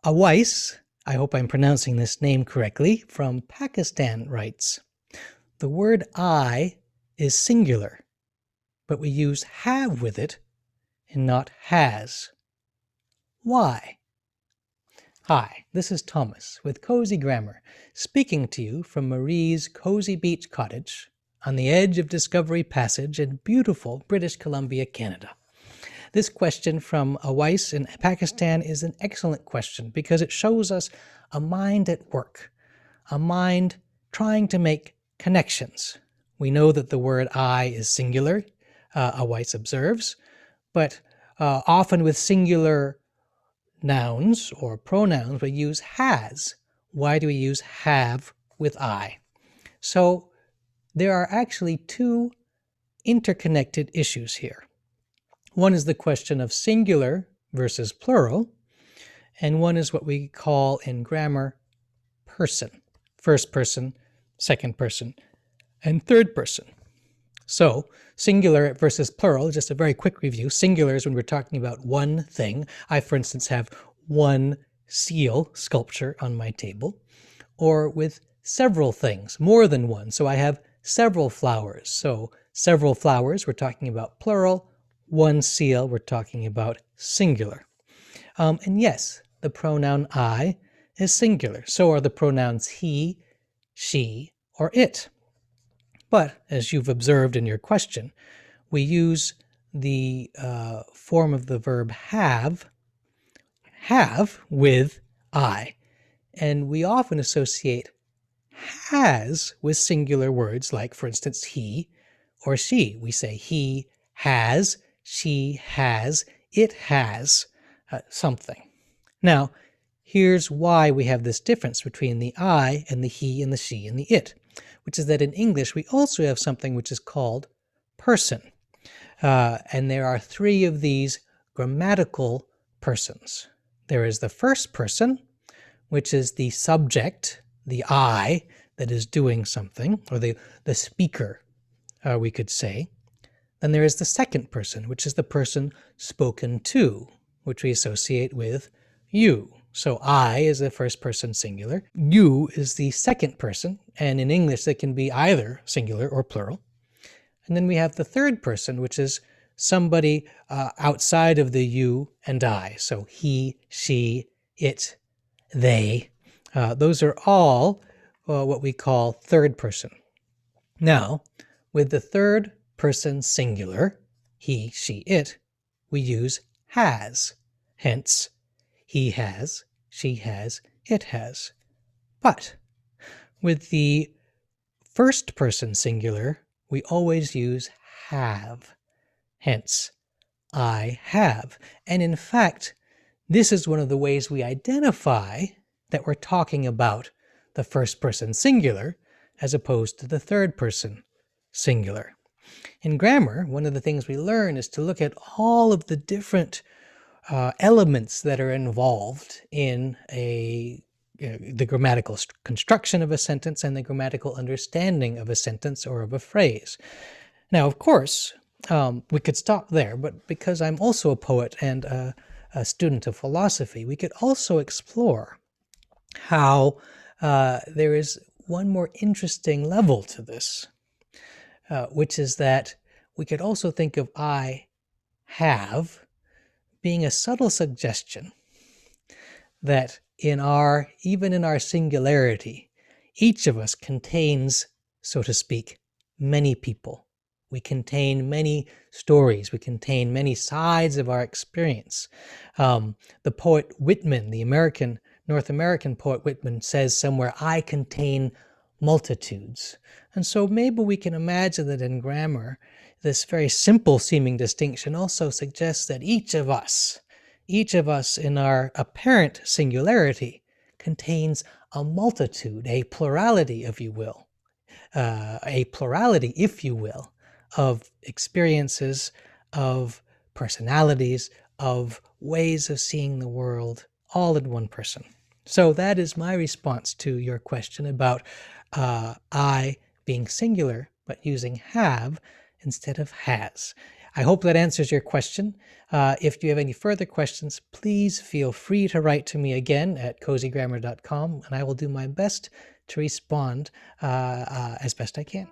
Awais, I hope I'm pronouncing this name correctly, from Pakistan writes, "The word I is singular, but we use have with it and not has. Why?" Hi, this is Thomas with Cozy Grammar, speaking to you from Marie's cozy beach cottage on the edge of Discovery Passage in beautiful British Columbia, Canada. This question from Awais in Pakistan is an excellent question because it shows us a mind at work, a mind trying to make connections. We know that the word I is singular, Awais observes, but often with singular nouns or pronouns we use has. Why do we use have with I? So there are actually two interconnected issues here. One is the question of singular versus plural, and one is what we call in grammar person. First person, second person, and third person. So singular versus plural, just a very quick review. Singular is when we're talking about one thing. I, for instance, have one seal sculpture on my table, or with several things, more than one. So I have several flowers. So several flowers, we're talking about plural. One seal, we're talking about singular. And yes, the pronoun I is singular. So are the pronouns he, she, or it. But as you've observed in your question, we use the form of the verb have with I. And we often associate has with singular words like, for instance, he or she. We say he has, she has, it has something. Now, here's why we have this difference between the I and the he and the she and the it, which is that in English we also have something which is called person. And there are three of these grammatical persons. There is the first person, which is the subject, the I, that is doing something, or the speaker, we could say. Then there is the second person, which is the person spoken to, which we associate with you. So I is the first person singular, you is the second person, and in English it can be either singular or plural. And then we have the third person, which is somebody outside of the you and I. So he, she, it, they. Those are all what we call third person. Now, with the third person singular, he, she, it, we use has. Hence, he has, she has, it has. But with the first person singular, we always use have. Hence, I have. And in fact, this is one of the ways we identify that we're talking about the first person singular as opposed to the third person singular. In grammar, one of the things we learn is to look at all of the different elements that are involved in the grammatical construction of a sentence and the grammatical understanding of a sentence or of a phrase. Now, of course, we could stop there, but because I'm also a poet and a student of philosophy, we could also explore how there is one more interesting level to this, which is that we could also think of I have being a subtle suggestion that even in our singularity, each of us contains, so to speak, many people. We contain many stories. We contain many sides of our experience. The poet Whitman, the North American poet Whitman, says somewhere, I contain multitudes. And so maybe we can imagine that in grammar, this very simple seeming distinction also suggests that each of us in our apparent singularity contains a multitude, a plurality, if you will, of experiences, of personalities, of ways of seeing the world, all in one person. So that is my response to your question about I being singular, but using have instead of has. I hope that answers your question. If you have any further questions, please feel free to write to me again at cozygrammar.com, and I will do my best to respond as best I can.